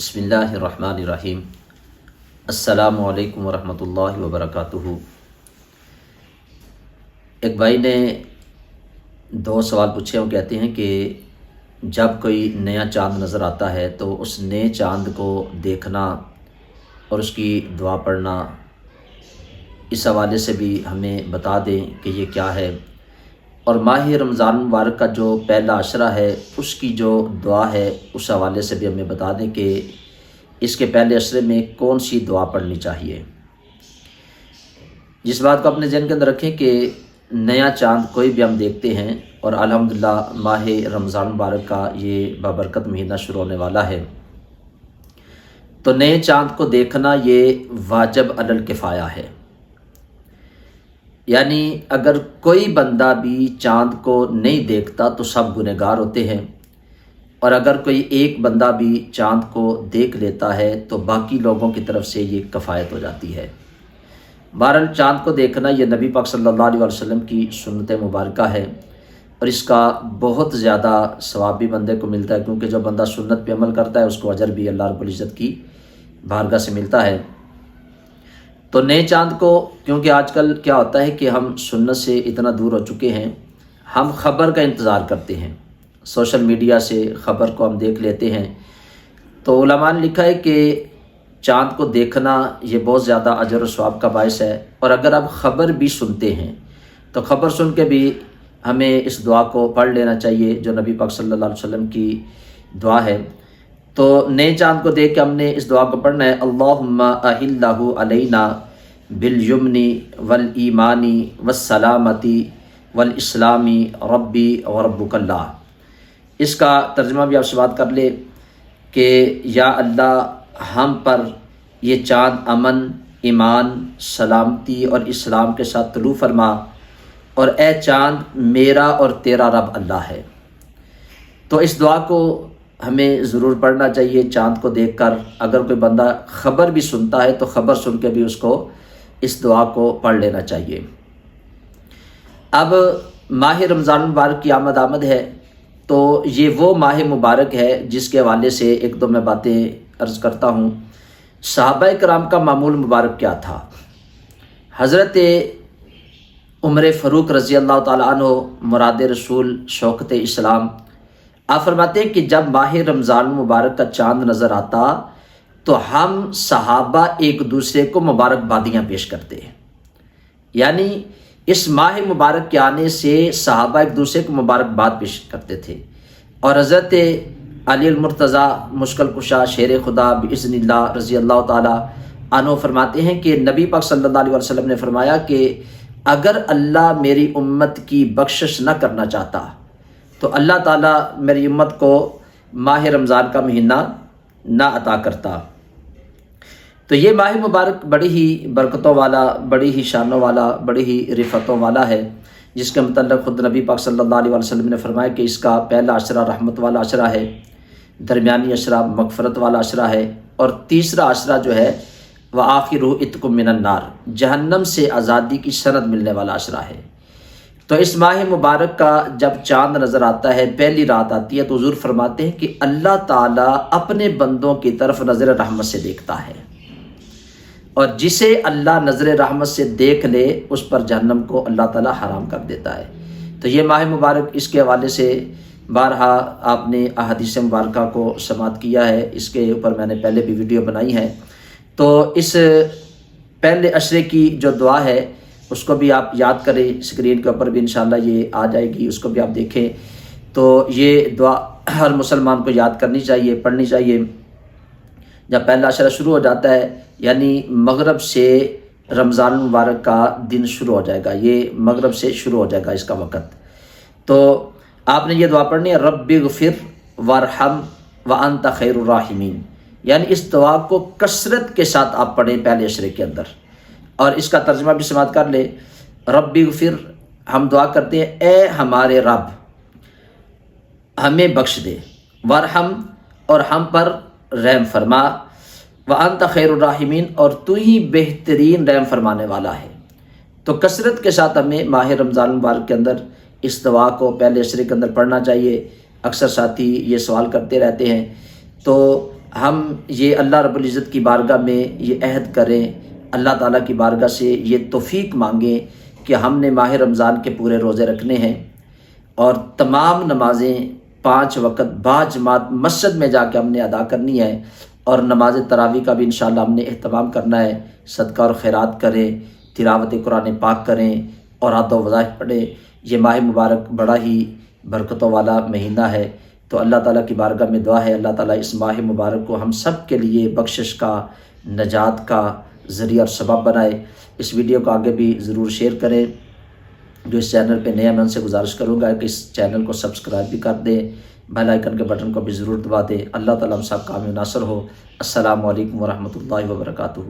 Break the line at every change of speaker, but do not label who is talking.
بسم اللہ الرحمن الرحیم۔ السلام علیکم ورحمۃ اللہ وبرکاتہ۔ ایک بھائی نے دو سوال پوچھے۔ وہ کہتے ہیں کہ جب کوئی نیا چاند نظر آتا ہے تو اس نئے چاند کو دیکھنا اور اس کی دعا پڑھنا، اس حوالے سے بھی ہمیں بتا دیں کہ یہ کیا ہے، اور ماہ رمضان مبارک کا جو پہلا عشرہ ہے اس کی جو دعا ہے اس حوالے سے بھی ہمیں بتا دیں کہ اس کے پہلے عشرے میں کون سی دعا پڑھنی چاہیے۔ جس بات کو اپنے ذہن کے اندر رکھیں کہ نیا چاند کوئی بھی ہم دیکھتے ہیں، اور الحمدللہ ماہ رمضان مبارک کا یہ بابرکت مہینہ شروع ہونے والا ہے، تو نئے چاند کو دیکھنا یہ واجب علی الکفایہ ہے۔ یعنی اگر کوئی بندہ بھی چاند کو نہیں دیکھتا تو سب گنہگار ہوتے ہیں، اور اگر کوئی ایک بندہ بھی چاند کو دیکھ لیتا ہے تو باقی لوگوں کی طرف سے یہ کفایت ہو جاتی ہے۔ بہرحال چاند کو دیکھنا یہ نبی پاک صلی اللہ علیہ وسلم کی سنت مبارکہ ہے، اور اس کا بہت زیادہ ثواب بھی بندے کو ملتا ہے، کیونکہ جو بندہ سنت پہ عمل کرتا ہے اس کو اجر بھی اللہ رب العزت کی بارگاہ سے ملتا ہے۔ تو نئے چاند کو، کیونکہ آج کل کیا ہوتا ہے کہ ہم سنت سے اتنا دور ہو چکے ہیں، ہم خبر کا انتظار کرتے ہیں، سوشل میڈیا سے خبر کو ہم دیکھ لیتے ہیں۔ تو علماء نے لکھا ہے کہ چاند کو دیکھنا یہ بہت زیادہ اجر و ثواب کا باعث ہے، اور اگر آپ خبر بھی سنتے ہیں تو خبر سن کے بھی ہمیں اس دعا کو پڑھ لینا چاہیے جو نبی پاک صلی اللہ علیہ وسلم کی دعا ہے۔ تو نئے چاند کو دیکھ کے ہم نے اس دعا کو پڑھنا ہے، اللہم اہلہ علینا بالیمن والایمان والسلامتی والاسلام ربی وربک اللہ۔ اس کا ترجمہ بھی آپ سے بات کر لے کہ یا اللہ ہم پر یہ چاند امن، ایمان، سلامتی اور اسلام کے ساتھ طلوع فرما، اور اے چاند میرا اور تیرا رب اللہ ہے۔ تو اس دعا کو ہمیں ضرور پڑھنا چاہیے چاند کو دیکھ کر۔ اگر کوئی بندہ خبر بھی سنتا ہے تو خبر سن کے بھی اس کو اس دعا کو پڑھ لینا چاہیے۔ اب ماہ رمضان مبارک کی آمد ہے، تو یہ وہ ماہ مبارک ہے جس کے حوالے سے ایک دو میں باتیں عرض کرتا ہوں۔ صحابہ کرام کا معمول مبارک کیا تھا؟ حضرت عمر فاروق رضی اللہ تعالیٰ عنہ مراد رسول شوکت اسلام، آپ فرماتے ہیں کہ جب ماہ رمضان مبارک کا چاند نظر آتا تو ہم صحابہ ایک دوسرے کو مبارکبادیاں پیش کرتے ہیں۔ یعنی اس ماہ مبارک کے آنے سے صحابہ ایک دوسرے کو مبارکباد پیش کرتے تھے، اور حضرت علی المرتضیٰ مشکل کشا شیر خدا باذن اللہ رضی اللہ تعالی عنہ فرماتے ہیں کہ نبی پاک صلی اللہ علیہ وسلم نے فرمایا کہ اگر اللہ میری امت کی بخشش نہ کرنا چاہتا تو اللہ تعالیٰ میری امت کو ماہ رمضان کا مہینہ نہ عطا کرتا۔ تو یہ ماہ مبارک بڑی ہی برکتوں والا، بڑی ہی شانوں والا، بڑی ہی رفتوں والا ہے، جس کے متعلق خود نبی پاک صلی اللہ علیہ وسلم نے فرمایا کہ اس کا پہلا عشرہ رحمت والا عشرہ ہے، درمیانی عشرہ مغفرت والا عشرہ ہے، اور تیسرا عشرہ جو ہے وآخرہ عتق من النار، جہنم سے آزادی کی سند ملنے والا عشرہ ہے۔ تو اس ماہ مبارک کا جب چاند نظر آتا ہے، پہلی رات آتی ہے، تو حضور فرماتے ہیں کہ اللہ تعالیٰ اپنے بندوں کی طرف نظر رحمت سے دیکھتا ہے، اور جسے اللہ نظر رحمت سے دیکھ لے اس پر جہنم کو اللہ تعالیٰ حرام کر دیتا ہے۔ تو یہ ماہ مبارک، اس کے حوالے سے بارہا آپ نے احادیث مبارکہ کو سماعت کیا ہے، اس کے اوپر میں نے پہلے بھی ویڈیو بنائی ہے۔ تو اس پہلے عشرے کی جو دعا ہے اس کو بھی آپ یاد کریں، اسکرین کے اوپر بھی انشاءاللہ یہ آ جائے گی، اس کو بھی آپ دیکھیں۔ تو یہ دعا ہر مسلمان کو یاد کرنی چاہیے، پڑھنی چاہیے۔ جب پہلا عشرہ شروع ہو جاتا ہے، یعنی مغرب سے رمضان مبارک کا دن شروع ہو جائے گا، یہ مغرب سے شروع ہو جائے گا اس کا وقت، تو آپ نے یہ دعا پڑھنی ہے، رب اغفر وارحم وانت خیر الراحمین۔ یعنی اس دعا کو کثرت کے ساتھ آپ پڑھیں پہلے عشرے کے اندر، اور اس کا ترجمہ بھی سماعت کر لیں۔ رب اغفر، ہم دعا کرتے ہیں اے ہمارے رب ہمیں بخش دے، وارحم، اور ہم پر رحم فرما، وانت خیر الراحمین، اور تو ہی بہترین رحم فرمانے والا ہے۔ تو کثرت کے ساتھ ہمیں ماہ رمضان مبارک کے اندر اس دعا کو پہلے عشرے کے اندر پڑھنا چاہیے۔ اکثر ساتھی یہ سوال کرتے رہتے ہیں، تو ہم یہ اللہ رب العزت کی بارگاہ میں یہ عہد کریں، اللہ تعالیٰ کی بارگاہ سے یہ توفیق مانگیں کہ ہم نے ماہ رمضان کے پورے روزے رکھنے ہیں اور تمام نمازیں 5 وقت باجماعت مسجد میں جا کے ہم نے ادا کرنی ہے، اور نماز تراویح کا بھی انشاءاللہ ہم نے اہتمام کرنا ہے۔ صدقہ اور خیرات کریں، تلاوت قرآن پاک کریں اور عد و وظائف پڑھیں۔ یہ ماہ مبارک بڑا ہی برکتوں والا مہینہ ہے، تو اللہ تعالیٰ کی بارگاہ میں دعا ہے اللہ تعالیٰ اس ماہ مبارک کو ہم سب کے لیے بخشش کا، نجات کا ذریعہ اور سبب بنائے۔ اس ویڈیو کو آگے بھی ضرور شیئر کریں۔ جو اس چینل پہ نئے ہیں میں ان سے گزارش کروں گا کہ اس چینل کو سبسکرائب بھی کر دیں، بیل آئیکن کے بٹن کو بھی ضرور دبا دیں۔ اللہ تعالیٰ ہم سب کا حامی و ناصر ہو۔ السلام علیکم ورحمۃ اللہ وبرکاتہ۔